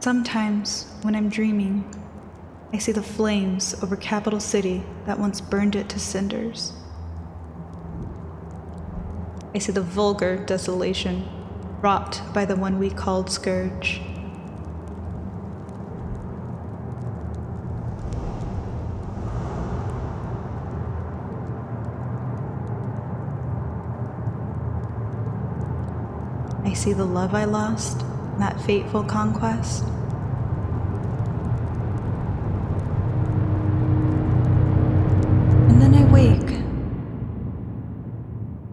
Sometimes, when I'm dreaming, I see the flames over capital city that once burned it to cinders. I see the vulgar desolation wrought by the one we called Scourge. I see the love I lost in that fateful conquest. And then I wake,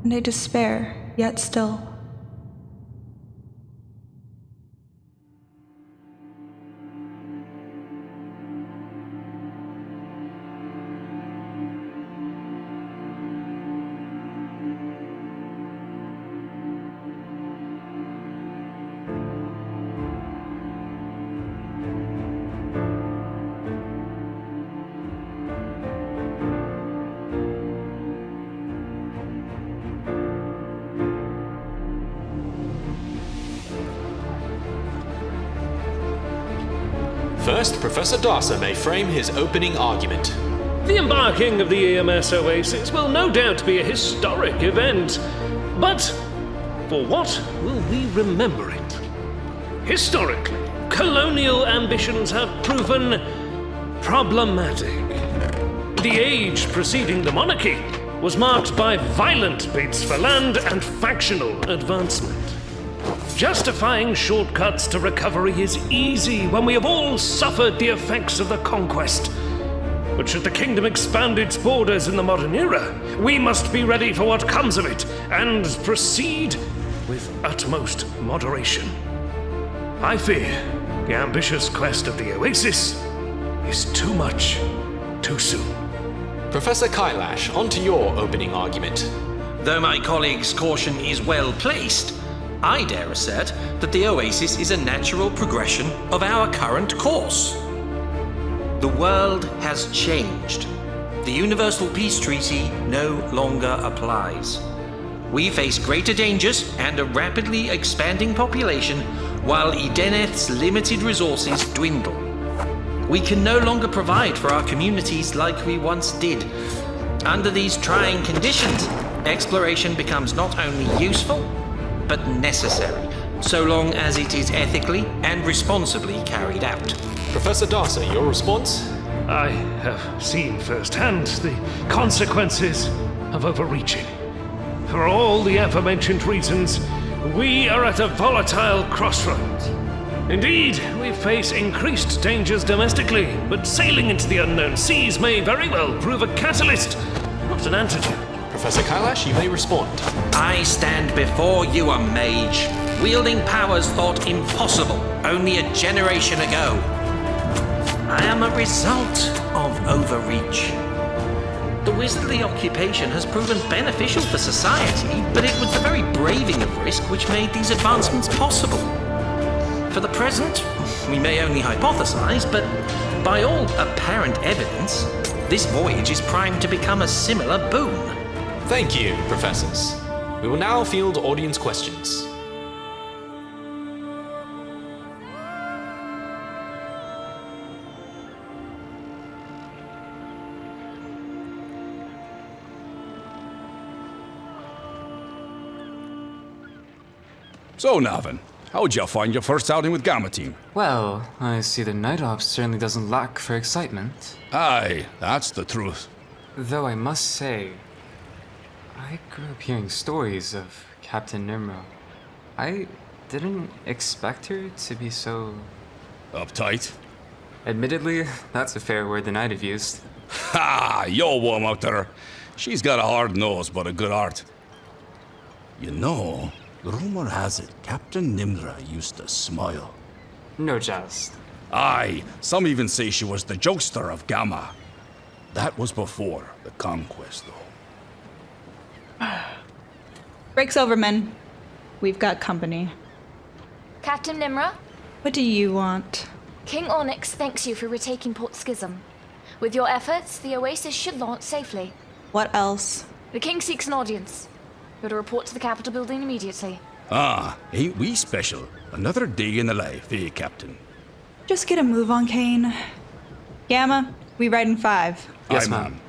and I despair, yet still. First, Professor Darcer may frame his opening argument. The embarking of the EMS Oasis will no doubt be a historic event, but for what will we remember it? Historically, colonial ambitions have proven problematic. The age preceding the monarchy was marked by violent bids for land and factional advancement. Justifying shortcuts to recovery is easy when we have all suffered the effects of the conquest. But should the kingdom expand its borders in the modern era, we must be ready for what comes of it and proceed with utmost moderation. I fear the ambitious quest of the Oasis is too much, too soon. Professor Kailash, on to your opening argument. Though my colleague's caution is well placed, I dare assert that the Oasis is a natural progression of our current course. The world has changed. The Universal Peace Treaty no longer applies. We face greater dangers and a rapidly expanding population, while Edeneth's limited resources dwindle. We can no longer provide for our communities like we once did. Under these trying conditions, exploration becomes not only useful, but necessary, so long as it is ethically and responsibly carried out. Professor Darcer, your response? I have seen firsthand the consequences of overreaching. For all the aforementioned reasons, we are at a volatile crossroads. Indeed, we face increased dangers domestically, but sailing into the unknown seas may very well prove a catalyst, not an antidote. Professor Kailash, you may respond. I stand before you a mage, wielding powers thought impossible only a generation ago. I am a result of overreach. The wizardly occupation has proven beneficial for society, but it was the very braving of risk which made these advancements possible. For the present, we may only hypothesize, but by all apparent evidence, this voyage is primed to become a similar boon. Thank you, professors. We will now field audience questions. So, Navin, how'd you find your first outing with Gamma Team? Well, I see the Night Ops certainly doesn't lack for excitement. Aye, that's the truth. Though I must say, I grew up hearing stories of Captain Nymra. I didn't expect her to be so... Uptight? Admittedly, that's a fair word than I'd have used. Ha! You're warm out there. She's got a hard nose, but a good heart. You know, rumor has it Captain Nymra used to smile. No jest. Aye, some even say she was the jokester of Gamma. That was before the conquest, though. Break's over, men. We've got company. Captain Nymra? What do you want? King Onyx thanks you for retaking Port Schism. With your efforts, the Oasis should launch safely. What else? The King seeks an audience. You're to report to the Capitol building immediately. Ah, ain't we special? Another day in the life, eh, Captain? Just get a move on, Kane. Gamma, we ride in 5. Yes, Aye, ma'am.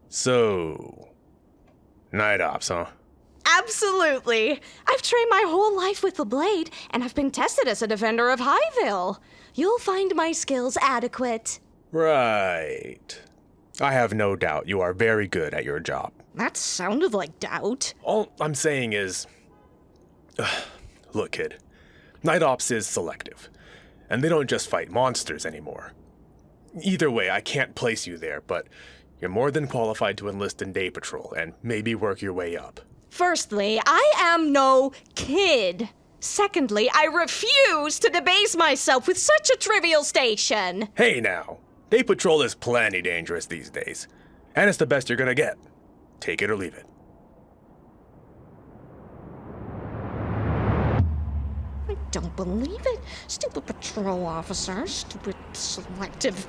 So, night ops, huh? Absolutely. I've trained my whole life with the blade, and I've been tested as a defender of Highville. You'll find my skills adequate. Right. I have no doubt you are very good at your job. That sounded like doubt. All I'm saying is... look, kid. Night ops is selective, and they don't just fight monsters anymore. Either way, I can't place you there, but you're more than qualified to enlist in day patrol and maybe work your way up. Firstly, I am no kid. Secondly, I refuse to debase myself with such a trivial station. Hey now, day patrol is plenty dangerous these days, and it's the best you're gonna get. Take it or leave it. I don't believe it. Stupid patrol officer, stupid selective,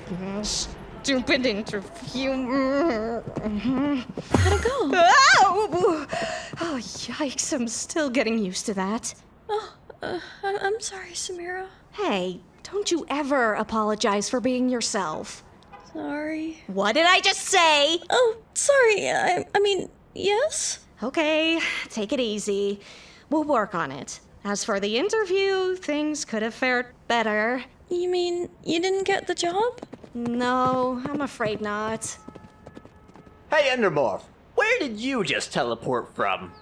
stupid interview. How'd it go? Oh, yikes, I'm still getting used to that. Oh, I'm sorry, Samira. Hey, don't you ever apologize for being yourself. Sorry. What did I just say? Oh, sorry. I mean, yes? Okay, take it easy. We'll work on it. As for the interview, things could have fared better. You mean you didn't get the job? No, I'm afraid not. Hey, Endermorph, where did you just teleport from?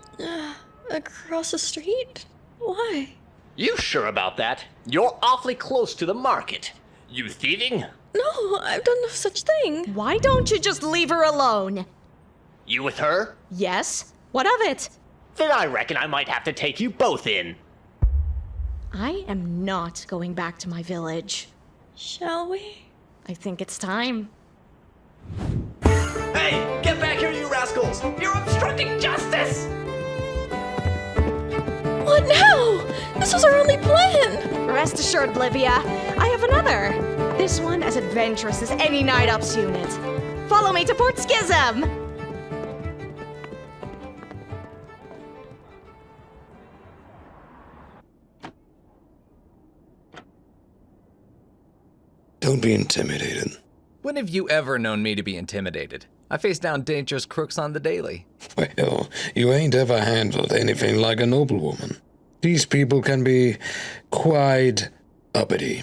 Across the street? Why? You sure about that? You're awfully close to the market. You thieving? No, I've done no such thing. Why don't you just leave her alone? You with her? Yes? What of it? Then I reckon I might have to take you both in. I am not going back to my village. Shall we? I think it's time. Hey, get back here, you rascals! You're obstructing justice! What now? This was our only plan. Rest assured, Livia, I have another. This one as adventurous as any Night Ops unit. Follow me to Port Schism! Don't be intimidated. When have you ever known me to be intimidated? I face down dangerous crooks on the daily. Well, you ain't ever handled anything like a noblewoman. These people can be quite uppity.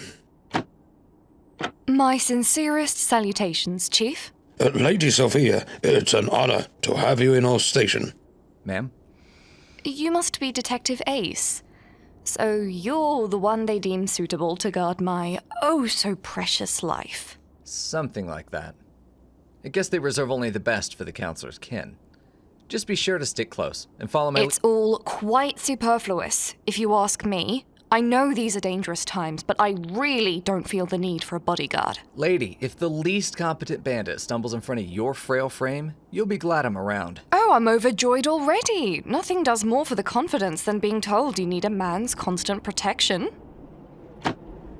My sincerest salutations, Chief. Lady Sophia, it's an honor to have you in our station. Ma'am? You must be Detective Ace. So you're the one they deem suitable to guard my oh-so-precious life. Something like that. I guess they reserve only the best for the counselor's kin. Just be sure to stick close and follow my... It's all quite superfluous, if you ask me. I know these are dangerous times, but I really don't feel the need for a bodyguard. Lady, if the least competent bandit stumbles in front of your frail frame, you'll be glad I'm around. Oh, I'm overjoyed already. Nothing does more for the confidence than being told you need a man's constant protection.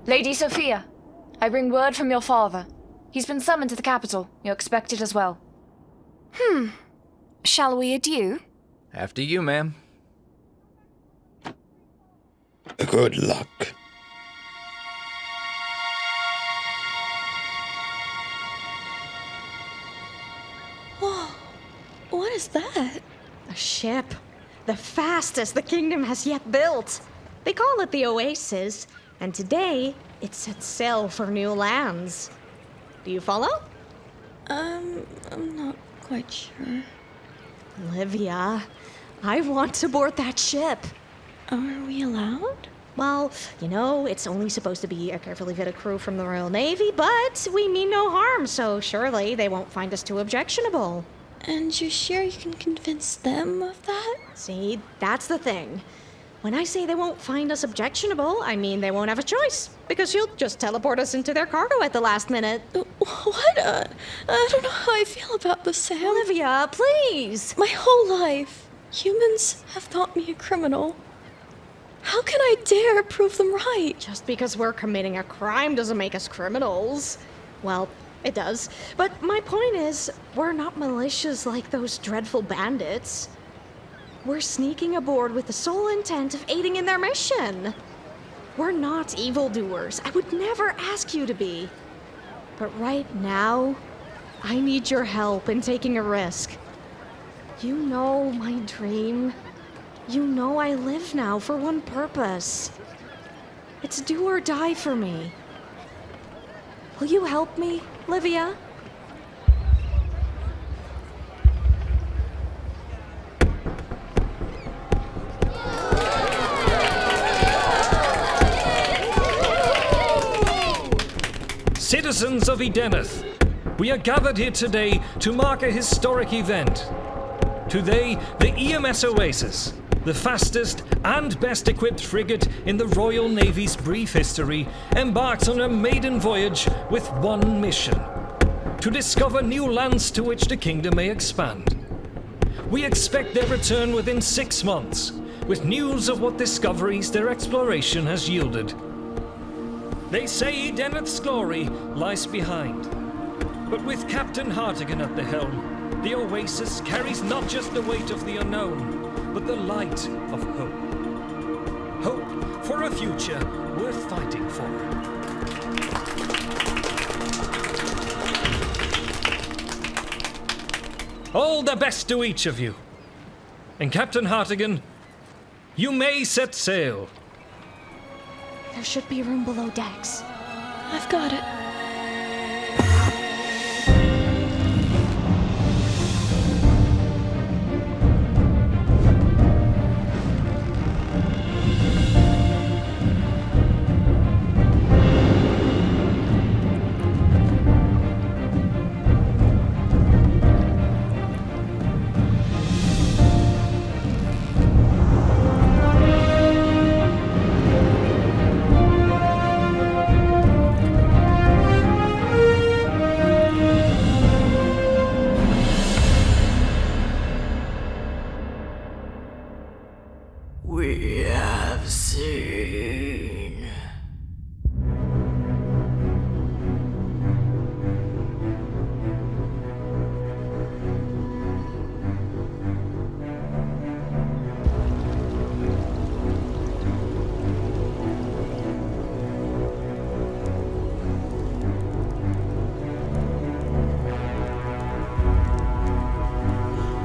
Lady Sophia, I bring word from your father. He's been summoned to the capital. You're expected as well. Shall we adieu? After you, ma'am. Good luck. Whoa, what is that? A ship. The fastest the kingdom has yet built. They call it the Oasis, and today it sets sail for new lands. Do you follow? I'm not quite sure. Livia, I want to board that ship. Are we allowed? Well, you know, it's only supposed to be a carefully vetted crew from the Royal Navy, but we mean no harm, so surely they won't find us too objectionable. And you're sure you can convince them of that? See, that's the thing. When I say they won't find us objectionable, I mean they won't have a choice, because you'll just teleport us into their cargo at the last minute. What? I don't know how I feel about this, Sam. Olivia, please! My whole life, humans have thought me a criminal. How can I dare prove them right? Just because we're committing a crime doesn't make us criminals. Well, it does. But my point is, we're not malicious like those dreadful bandits. We're sneaking aboard with the sole intent of aiding in their mission. We're not evildoers. I would never ask you to be. But right now, I need your help in taking a risk. You know my dream. You know I live now for one purpose. It's do or die for me. Will you help me, Livia? Citizens of Edeneth, we are gathered here today to mark a historic event. Today, the EMS Oasis, the fastest and best equipped frigate in the Royal Navy's brief history, embarks on a maiden voyage with one mission: to discover new lands to which the kingdom may expand. We expect their return within 6 months, with news of what discoveries their exploration has yielded. They say Edeneth's glory lies behind, but with Captain Hartigan at the helm, the Oasis carries not just the weight of the unknown, but the light of hope. Hope for a future worth fighting for. All the best to each of you. And Captain Hartigan, you may set sail. There should be room below decks. I've got it. We have seen.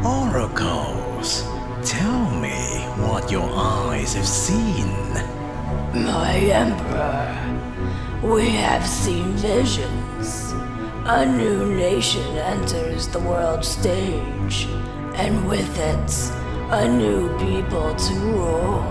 Oracles, tell me what your eyes have seen. My Emperor, we have seen visions. A new nation enters the world stage, and with it, a new people to rule.